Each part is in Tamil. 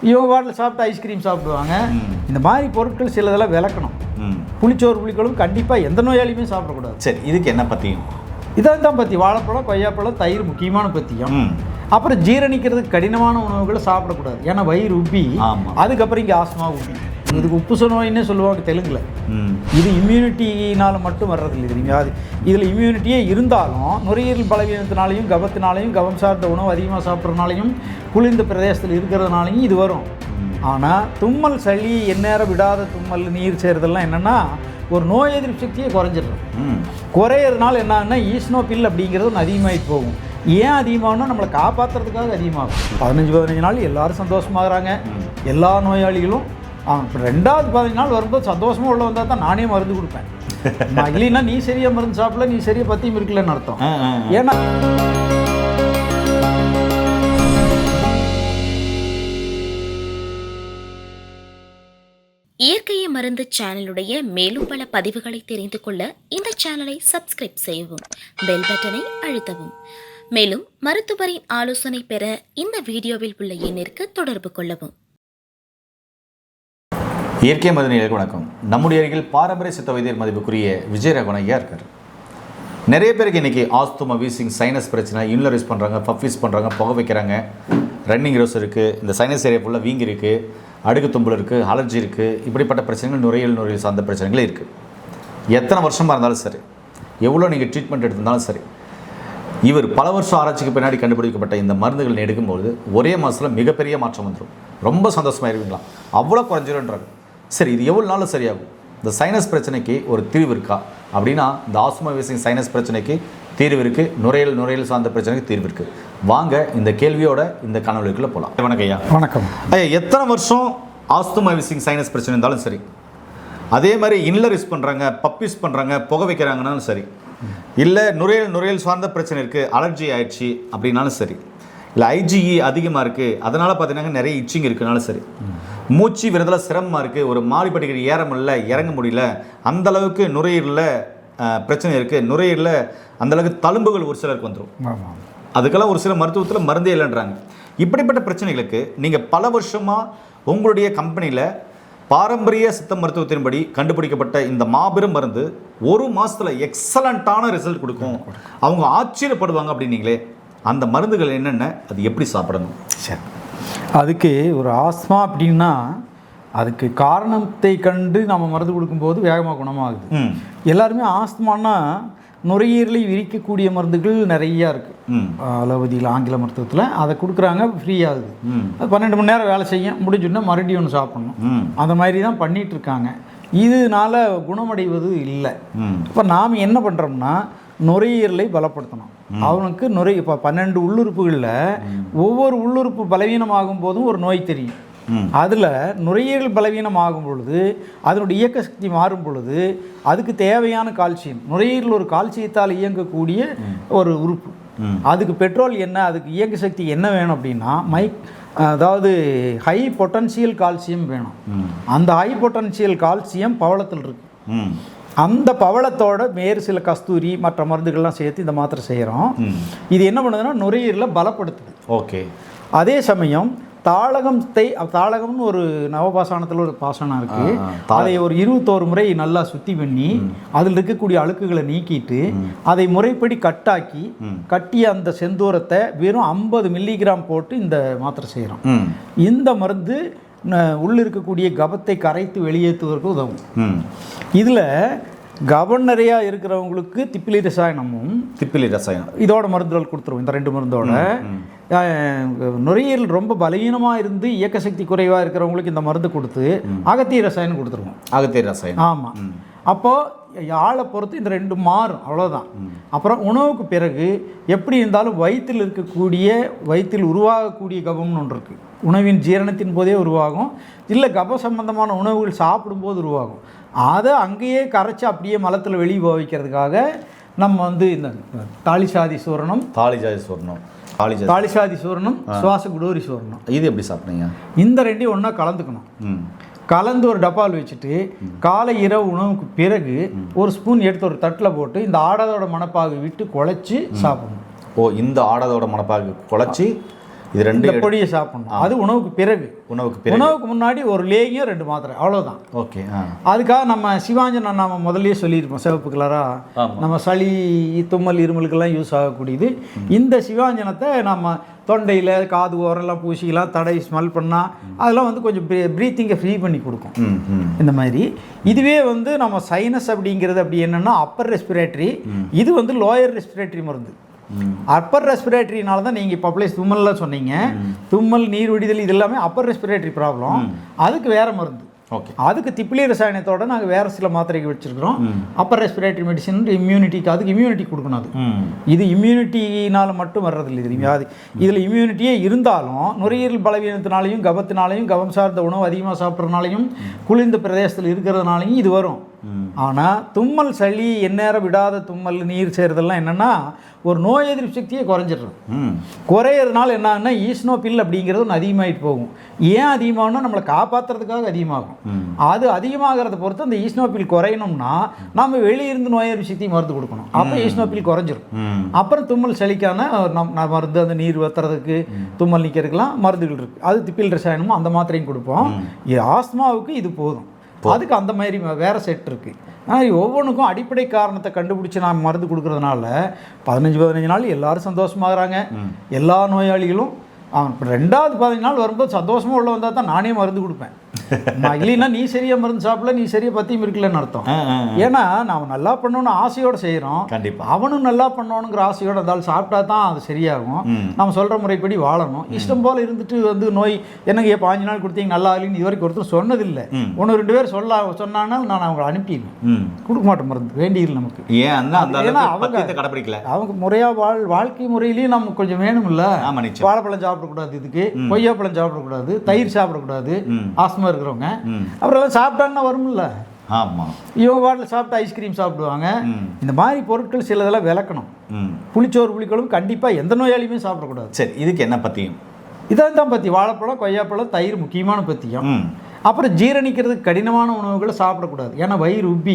இவங்க வாட்டில் சாப்பிட்டு ஐஸ்கிரீம் சாப்பிடுவாங்க. இந்த மாதிரி பொருட்கள் சிலதெல்லாம் விளக்கணும். புளிச்சோறு புளிக்குழம்பு கண்டிப்பாக எந்த நோயாளியுமே சாப்பிடக்கூடாது. சரி, இதுக்கு என்ன பற்றியும் இதான் பற்றி வாழைப்பழம், கொய்யாப்பழம், தயிர் முக்கியமான பற்றியும். அப்புறம் ஜீரணிக்கிறதுக்கு கடினமான உணவுகளை சாப்பிடக்கூடாது. ஏன்னா வயிறு உப்பி அதுக்கப்புறம் இங்கே ஆஸ்மா உப்பி. இதுக்கு உப்புச நோயின்னே சொல்லுவாங்க தெலுங்குல. இது இம்யூனிட்டினால் மட்டும் வர்றதில்லை. தெரியுங்க, அது இதில் இம்யூனிட்டியே இருந்தாலும் நுரையீரல் பலவீனத்தினாலையும் கபத்தினாலையும் கபம் சார்ந்த உணவு அதிகமாக சாப்பிட்றதுனாலையும் குளிர்ந்த பிரதேசத்தில் இருக்கிறதுனாலையும் இது வரும். ஆனால் தும்மல், சளி, எந்நேரம் விடாத தும்மல், நீர் சேர்றதெல்லாம் என்னென்னா ஒரு நோய் எதிர்ப்பு சக்தியை குறைஞ்சிடும். குறையிறதுனால என்னன்னா ஈஸ்னோபில் அப்படிங்கிறது ஒன்று அதிகமாகிட்டு போகும். ஏன் அதிகமாகனா நம்மளை காப்பாற்றுறதுக்காக அதிகமாகும். 15 நாள் எல்லாரும் சந்தோஷமாகறாங்க, எல்லா நோயாளிகளும். இப்போ 2வது 15 நாள் வரும்போது சந்தோஷமாக உள்ள வந்தால் தான் நானே மருந்து கொடுப்பேன். இல்லைன்னா நீ சரியாக மருந்து சாப்பிடல, நீ சரியாக பற்றியும் இருக்கலன்னு அர்த்தம். ஏன்னா இயற்கையை மருந்து சேனலுடைய மேலும் பல பதிவுகளை தெரிந்து கொள்ள இந்த சேனலை சப்ஸ்கிரைப் செய்யவும், பெல் பட்டனை அழுத்தவும். மேலும் மருத்துவரின் ஆலோசனை பெற இந்த வீடியோவில் உள்ள எண்ணிற்கு தொடர்பு கொள்ளவும். இயற்கை மருந்துகளுக்கு வணக்கம். நம்முடைய அருகில் பாரம்பரிய சித்த வைத்தியர் மதிப்புக்குரிய விஜயராகவன் ஐயா இருக்கார். நிறைய பேருக்கு இன்றைக்கி ஆஸ்துமா, வீசிங், சைனஸ் பிரச்சனை, இன்லர் யூஸ் பண்ணுறாங்க, பஃப் யூஸ் பண்ணுறாங்க, புகை வைக்கிறாங்க, ரன்னிங் ரோஸ் இருக்குது, இந்த சைனஸ் ஏரியா ஃபுல்லாக வீங்கி இருக்குது, அடுக்கு தும்பல் இருக்குது, அலர்ஜி இருக்குது. இப்படிப்பட்ட பிரச்சனைகள் நுரையீரல் சார்ந்த பிரச்சனைகளே இருக்குது. எத்தனை வருஷமாக இருந்தாலும் சரி, எவ்வளோ நீங்கள் ட்ரீட்மெண்ட் எடுத்திருந்தாலும் சரி, இவர் பல வருஷம் ஆராய்ச்சிக்கு பின்னாடி கண்டுபிடிக்கப்பட்ட இந்த மருந்துகள் எடுக்கும்போது ஒரே மாதத்தில் மிகப்பெரிய மாற்றம் வந்துடும். ரொம்ப சந்தோஷமாக இருவீங்களா, அவ்வளோ குறைஞ்சிருன்றாங்க. சரி, இது எவ்வளோ நாள் சரியாகும்? இந்த சைனஸ் பிரச்சனைக்கு ஒரு தீர்வு இருக்கா அப்படின்னா, இந்த ஆஸ்துமா, வீசிங், சைனஸ் பிரச்சனைக்கு தீர்வு இருக்குது, நுரையீரல் சார்ந்த பிரச்சனைக்கு தீர்வு இருக்குது. வாங்க இந்த கேள்வியோட இந்த கனவுக்குள்ளே போகலாம். வணக்கம் ஐயா. வணக்கம் ஐயா. எத்தனை வருஷம் ஆஸ்துமா, வீசிங், சைனஸ் பிரச்சனை இருந்தாலும் சரி, அதே மாதிரி இன்லர் யூஸ் பண்ணுறாங்க, பப் யூஸ் பண்ணுறாங்க, புகை வைக்கிறாங்கனாலும் சரி, இல்லை நுரையீரல் சார்ந்த பிரச்சனை இருக்குது, அலர்ஜி ஆயிடுச்சு அப்படின்னாலும் சரி, இல்லை ஐஜிஇ அதிகமாக இருக்குது, அதனால் பார்த்தீங்கன்னா நிறைய இச்சிங் இருக்குனாலும் சரி, மூச்சு விரதல சிரமமாக இருக்குது, ஒரு மாடிப்படிக்கிற ஏற முடியல, இறங்க முடியல, அந்தளவுக்கு நுரையீரலில் பிரச்சனை இருக்குது, நுரையீரலில் அந்தளவுக்கு தழும்புகள் ஒரு சிலருக்கு வந்துடும். அதுக்கெல்லாம் ஒரு சில மருத்துவத்தில் மருந்தே இல்லைன்றாங்க. இப்படிப்பட்ட பிரச்சனைகளுக்கு நீங்கள் பல வருஷமாக உங்களுடைய கம்பெனியில் பாரம்பரிய சித்த மருத்துவத்தின்படி கண்டுபிடிக்கப்பட்ட இந்த மாபெரும் மருந்து ஒரு மாதத்தில் எக்ஸலண்ட்டான ரிசல்ட் கொடுக்கும், அவங்க ஆச்சரியப்படுவாங்க அப்படின்னீங்களே, அந்த மருந்துகள் என்னென்ன, அது எப்படி சாப்பிடணும்? சரி, அதுக்கு ஒரு ஆஸ்மா அப்படின்னா அதுக்கு காரணத்தை கண்டு நம்ம மருந்து கொடுக்கும்போது வேகமாக குணமாகுது. எல்லாருமே ஆஸ்துமானா நுரையீரலை விரிக்கக்கூடிய மருந்துகள் நிறையா இருக்குது. அலோபதியில், ஆங்கில மருத்துவத்தில் அதை கொடுக்குறாங்க, ஃப்ரீயாகுது. அது 12 மணி நேரம் வேலை செய்யும், முடிஞ்சுன்னா மறுபடியும் ஒன்று சாப்பிட்ணும். அந்த மாதிரி தான் பண்ணிகிட்ருக்காங்க. இதனால குணமடைவது இல்லை. இப்போ நாம் என்ன பண்ணுறோம்னா நுரையீரலை பலப்படுத்தணும். அவனுக்கு இப்போ 12 உள்ளுறுப்புகளில் ஒவ்வொரு உள்ளுறுப்பு பலவீனமாகும் போதும் ஒரு நோய் தெரியும். அதில் நுரையீரல் பலவீனம் ஆகும் பொழுது, அதனுடைய இயக்க சக்தி மாறும் பொழுது அதுக்கு தேவையான கால்சியம், நுரையீரல் ஒரு கால்சியத்தால் இயங்கக்கூடிய ஒரு உறுப்பு, அதுக்கு பெட்ரோல் என்ன, அதுக்கு இயக்க சக்தி என்ன வேணும் அப்படின்னா அதாவது ஹை பொட்டன்சியல் கால்சியம் வேணும். அந்த ஹை பொட்டன்சியல் கால்சியம் பவளத்தில் இருக்கு. அந்த பவளத்தோட வேறு சில கஸ்தூரி மற்ற மருந்துகள்லாம் சேர்த்து இந்த மாத்திரை செய்கிறோம். இது என்ன பண்ணுதுன்னா நுரையீரலை பலப்படுத்துது. ஓகே. அதே சமயம் தாளகம்னு ஒரு நவபாசனத்தில் ஒரு பாசனம் இருக்குது. அதை ஒரு 21 முறை நல்லா சுத்தி பண்ணி அதில் இருக்கக்கூடிய அழுக்குகளை நீக்கிட்டு அதை முறைப்படி கட்டிய அந்த செந்தூரத்தை வெறும் 50 மில்லிகிராம் போட்டு இந்த மாத்திரை செய்கிறோம். இந்த மருந்து உள்ள இருக்கக்கூடிய கபத்தை கரைத்து வெளியேற்றுவதற்கு உதவும். இதில் கபம் நிறையா இருக்கிறவங்களுக்கு திப்பிலி ரசாயனம் இதோட மருந்துகள் கொடுத்துருவோம். இந்த 2 மருந்தோட நுரையீரல் ரொம்ப பலவீனமாக இருந்து இயக்க சக்தி குறைவாக இருக்கிறவங்களுக்கு இந்த மருந்து கொடுத்து அகத்திய ரசாயனம் கொடுத்துருவோம். அகத்திய ரசாயனம், ஆமாம். அப்போது ஆளை பொறுத்து இந்த 2 மாறும், அவ்வளோதான். அப்புறம் உணவுக்கு பிறகு எப்படி இருந்தாலும் வயிற்றில் உருவாகக்கூடிய கபம்னு ஒன்று இருக்குது. உணவின் ஜீரணத்தின் போதே உருவாகும், இல்லை கப சம்பந்தமான உணவுகள் சாப்பிடும்போது உருவாகும். அதை அங்கேயே கரைச்சி அப்படியே மலத்தில் வெளியே வைக்கிறதுக்காக நம்ம இந்த தாலிசாதி சூரணம், சுவாச குடோரி சூரணம், இது எப்படி சாப்பிட்றீங்க? இந்த 2 ஒன்றா கலந்துக்கணும். கலந்து ஒரு டப்பாவில் வச்சுட்டு காலை இரவு உணவுக்கு பிறகு ஒரு ஸ்பூன் எடுத்து ஒரு தட்டில் போட்டு இந்த ஆடாதோட மணப்பாகு விட்டு குழைச்சி சாப்பிடணும். இந்த ஆடாதோட மணப்பாகு குழைச்சி இது ரெண்டு இந்த பொடியை சாப்பிடணும். அது உணவுக்கு பிறகு. உணவுக்கு முன்னாடி ஒரு லேகியம் 2 மாத்திரை அவ்வளோதான். ஓகே. அதுக்காக நம்ம சிவாஞ்சனம் நம்ம முதல்லயே சொல்லியிருப்போம், சிவப்பு கலராக நம்ம சளி தும்மல் இருமலுக்கெல்லாம் யூஸ் ஆகக்கூடியது. இந்த சிவாஞ்சனத்தை நம்ம தொண்டையில் காது ஓரெல்லாம் பூசிக்கலாம், தடை ஸ்மெல் பண்ணால் அதெல்லாம் வந்து கொஞ்சம் ப்ரீத்திங்கை ஃப்ரீ பண்ணி கொடுக்கும். இந்த மாதிரி இதுவே வந்து நம்ம சைனஸ் அப்படிங்கிறது அப்படி என்னென்னா அப்பர் ரெஸ்பிரேட்டரி, இது வந்து லோயர் ரெஸ்பிரேட்டரி மருந்து. அப்பர் ரெஸ்பிரேட்டரினால தான் நீங்கள் பப்ளைஸ் தும்மல்லாம் சொன்னீங்க. தும்மல், நீர் வடிதல் இது எல்லாமே அப்பர் ரெஸ்பிரேட்டரி ப்ராப்ளம். அதுக்கு வேறு மருந்து. ஓகே. அதுக்கு திப்பிலி ரசாயனத்தோட நாங்கள் வேறு சில மாத்திரைக்கு வச்சுருக்கிறோம். அப்பர் ரெஸ்பிரேட்டரி மெடிசன் இம்யூனிட்டிக்கு, அதுக்கு இம்யூனிட்டி கொடுக்கணும். அது இது இம்யூனிட்டினால் மட்டும் வர்றதில்லை. இது வியாதி இதில் இம்யூனிட்டியே இருந்தாலும் நுரையீரல் பலவீனத்தினாலையும் கபத்தினாலையும் கவம் சார்ந்த உணவு அதிகமாக சாப்பிட்றதுனாலையும் குளிர்ந்த பிரதேசத்தில் இருக்கிறதுனாலையும் இது வரும். ஆனால் தும்மல், சளி, எந்நேரம் விடாத தும்மல், நீர் சேர்றதெல்லாம் என்னென்னா ஒரு நோய் எதிர்ப்பு சக்தியை குறைஞ்சிடுறது. குறையிறதுனால என்னன்னா ஈஸ்னோபில் அப்படிங்கிறது ஒன்று அதிகமாகிட்டு போகும். ஏன் அதிகமாகனா நம்மளை காப்பாற்றுறதுக்காக அதிகமாகும். அது அதிகமாகிறத பொறுத்து அந்த ஈஸ்னோபில் குறையணும்னா நம்ம வெளியிருந்து நோய் எதிர்ப்பு சக்தி மருந்து கொடுக்கணும். அப்போ ஈஸ்னோபில் குறைஞ்சிரும். அப்புறம் தும்மல், சளிக்கான மருந்து, அந்த நீர் வத்துறதுக்கு, தும்மல் நிற்கிறதுக்கெல்லாம் மருந்துகள் இருக்குது. அது திப்பில் ரசாயனமும் அந்த மாத்திரையும் கொடுப்போம். ஆஸ்துமாவுக்கு இது போதும். அதுக்கு அந்த மாதிரி வேறு செட் இருக்குது. ஆனால் ஒவ்வொன்றுக்கும் அடிப்படை காரணத்தை கண்டுபிடிச்சி நான் மருந்து கொடுக்குறதுனால 15 நாள் எல்லோரும் சந்தோஷமாகறாங்க. எல்லா நோயாளிகளும் அவன் 2வது 15 நாள் வரும்போது சந்தோஷமாக உள்ள வந்தால் தான் நானே மருந்து கொடுப்பேன். இல்லைன்னா நீ சரியாக மருந்து சாப்பிடல, நீ சரியாக பத்தியும் இருக்கலன்னு அர்த்தம். ஏன்னா நாம் நல்லா பண்ணணும்னு ஆசையோடு செய்கிறோம். கண்டிப்பாக அவனும் நல்லா பண்ணணுங்கிற ஆசையோடு இருந்தாலும் சாப்பிட்டா தான் அது சரியாகும். நம்ம சொல்கிற முறைப்படி வாழணும். இஷ்டம் போல் இருந்துட்டு வந்து நோய் என்னங்க 5 நாள் கொடுத்தீங்க நல்லா ஆகலின்னு இது வரைக்கும் ஒருத்தர் சொன்னதில்லை. 1-2 பேர் சொன்னாங்கன்னா நான் அவங்களை அனுப்பிடுவேன். கொடுக்க மாட்டேன் மருந்து, வேண்டியது நமக்கு. ஏன்னா அவங்க முறையாக வாழ்க்கை முறையிலையும் நமக்கு கொஞ்சம் வேணும் இல்லை. வாழைப்பழம் சாப்பிடக்கூடாது, இதுக்கு கொய்யாப்பழம் சாப்பிடக்கூடாது, தயிர் சாப்பிடக்கூடாது, ஆஸ்மா இருக்கிறவங்க. அப்புறம் சாப்பிட்டாங்கன்னா வரும்ல. ஆமாம், இவங்க வாட்டில் சாப்பிட்டு ஐஸ்கிரீம் சாப்பிடுவாங்க. இந்த மாதிரி பொருட்கள் சிலதெல்லாம் விளக்கணும். புளிச்சோறு, புளிக்குழம்பு கண்டிப்பாக எந்த நோயாளியுமே சாப்பிடக்கூடாது. சரி, இதுக்கு என்ன பத்தியும்? இதான் தான் பத்தி. வாழைப்பழம், கொய்யாப்பழம், தயிர் முக்கியமான பத்தியம். அப்புறம் ஜீரணிக்கிறதுக்கு கடினமான உணவுகளை சாப்பிடக்கூடாது. ஏன்னா வயிறு உப்பி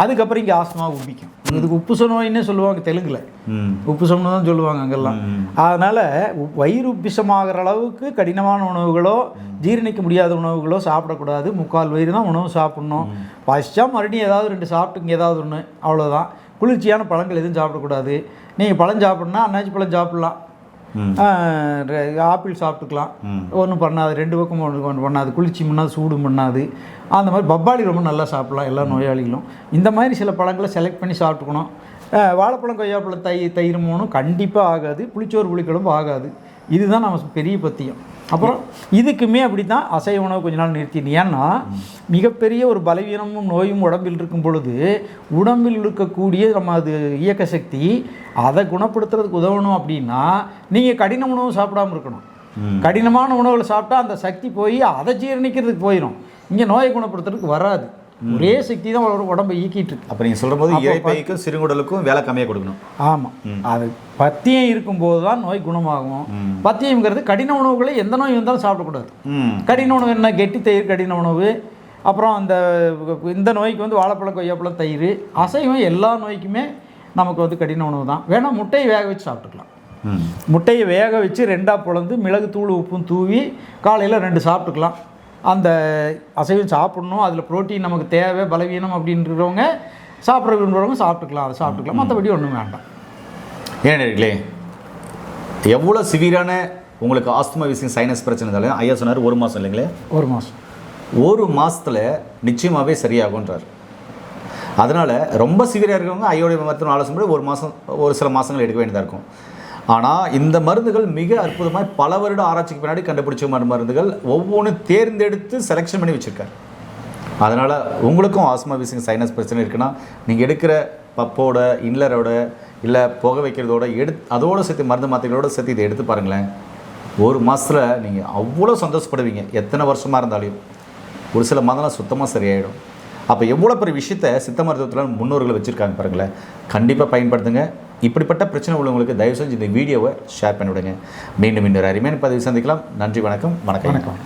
அதுக்கப்புறம் இங்கே ஆஸ்மா உப்பிக்கும். இதுக்கு உப்புச நோயின்னே சொல்லுவாங்க தெலுங்குல. உப்புசம்னு தான் சொல்லுவாங்க அங்கெல்லாம். அதனால் வயிறு உப்பிசமாகிற அளவுக்கு கடினமான உணவுகளோ ஜீரணிக்க முடியாத உணவுகளோ சாப்பிடக்கூடாது. 3/4 வயிறு தான் உணவு சாப்பிட்ணும். பசிச்சா மறுபடியும் ஏதாவது 2 சாப்பிட்டுங்க, ஏதாவது ஒன்று, அவ்வளோதான். குளிர்ச்சியான பழங்கள் எதுவும் சாப்பிடக்கூடாது. நீங்கள் பழம் சாப்பிட்ணுன்னா அன்னாச்சி பழம் சாப்பிட்லாம், ஆப்பிள் சாப்பிட்டுக்கலாம், ஒன்றும் பண்ணாது. 2 பக்கம் ஒன்று பண்ணாது, குளிர்ச்சி பண்ணாது, சூடு பண்ணாது. அந்த மாதிரி பப்பாளி ரொம்ப நல்லா சாப்பிட்லாம் எல்லா நோயாளிகளும். இந்த மாதிரி சில பழங்களை செலக்ட் பண்ணி சாப்பிட்டுக்கணும். வாழைப்பழம், கொய்யாப்பழம், தயிர் 3 கண்டிப்பாக ஆகாது. புளிச்சோறு, புளிக்குழம்பு ஆகாது. இதுதான் நம்ம பெரிய பத்தியம். அப்புறம் இதுக்குமே அப்படி தான் அசைவ உணவு கொஞ்ச நாள் நிறுத்திடணும். ஏன்னா மிகப்பெரிய ஒரு பலவீனமும் நோயும் உடம்பில் இருக்கும் பொழுது உடம்பில் இருக்கக்கூடிய நம்ம அது இயக்க சக்தி அதை குணப்படுத்துறதுக்கு உதவணும். அப்படின்னா நீங்கள் கடின உணவு சாப்பிடாமல் இருக்கணும். கடினமான உணவுகளை சாப்பிட்டா அந்த சக்தி போய் அதை ஜீரணிக்கிறதுக்கு போயிடும். இங்கே நோயை குணப்படுத்துறதுக்கு வராது. ஒரே சக்தி தான் உடம்பை இயக்கிட்டு இருக்கு. அப்போ நீங்கள் சொல்கிற போது இறைப்பைக்கும் சிறுகுடலுக்கும் வேலை கம்மியாக கொடுக்கணும். ஆமாம், அது பத்தியம் இருக்கும்போது தான் நோய் குணமாகும். பத்தியம்ங்கிறது கடின உணவுகளை எந்த நோய் வந்தாலும் சாப்பிடக்கூடாது. கடின உணவு என்ன, கெட்டி தயிர் கடின உணவு. அப்புறம் இந்த நோய்க்கு வந்து வாழைப்பழம், கொய்யாப்பழம், தயிர். அசைவம் எல்லா நோய்க்குமே நமக்கு வந்து கடின உணவு தான். வேணால் முட்டையை வேக வச்சு சாப்பிட்டுக்கலாம். முட்டையை வேக வச்சு 2ஆக பிளந்து மிளகு தூள் உப்பும் தூவி காலையில் 2 சாப்பிட்டுக்கலாம். அந்த அசைவம் சாப்பிட்ணும், அதில் புரோட்டீன் நமக்கு தேவை, பலவீனம் அப்படின்றவங்க சாப்பிட்ற விரும்புகிறவங்க சாப்பிட்டுக்கலாம், அதை சாப்பிட்டுக்கலாம். மற்றபடி ஒன்றும் வேண்டாம். ஏன்னே எவ்வளோ சிவியரான உங்களுக்கு ஆஸ்துமா வீசிங் சைனஸ் பிரச்சனை இருந்தாலும் ஐயா சொன்னார் 1 மாதம் இல்லைங்களே? 1 மாதம். 1 மாதத்தில் நிச்சயமாகவே சரியாகுன்றார். அதனால் ரொம்ப சிவியராக இருக்கிறவங்க ஐயோடைய மருத்துவ ஆலோசனை 1 மாதம், ஒரு சில மாதங்கள் எடுக்க வேண்டியதாக இருக்கும். ஆனால் இந்த மருந்துகள் மிக அற்புதமாக பல வருட ஆராய்ச்சிக்கு பின்னாடி கண்டுபிடிச்ச மருந்துகள் ஒவ்வொன்றும் தேர்ந்தெடுத்து செலெக்ஷன் பண்ணி வச்சுருக்காரு. அதனால் உங்களுக்கும் ஆஸ்மா வீசிங் சைனஸ் பிரச்சனை இருக்குன்னா நீங்கள் எடுக்கிற பப்போட, இன்லரோட, இல்லை புகை வைக்கிறதோட அதோடு சேர்த்து மருந்து மாத்திரைகளோடு சேர்த்து இதை எடுத்து பாருங்களேன். 1 மாதத்தில் நீங்கள் அவ்வளோ சந்தோஷப்படுவீங்க. எத்தனை வருஷமாக இருந்தாலும் ஒரு சில மாதம்லாம் சுத்தமாக சரியாயிடும். அப்போ எவ்வளோ பெரிய விஷயத்தை சித்த மருத்துவத்தில் முன்னோர்கள் வச்சுருக்காங்க பாருங்களேன். கண்டிப்பாக பயன்படுத்துங்க. இப்படிப்பட்ட பிரச்சனை உள்ளவங்களுக்கு தயவு செஞ்சு இந்த வீடியோவை ஷேர் பண்ணிவிடுங்க. மீண்டும் இன்னொரு அருமையான பதிவு சந்திக்கலாம். நன்றி, வணக்கம். வணக்கம்.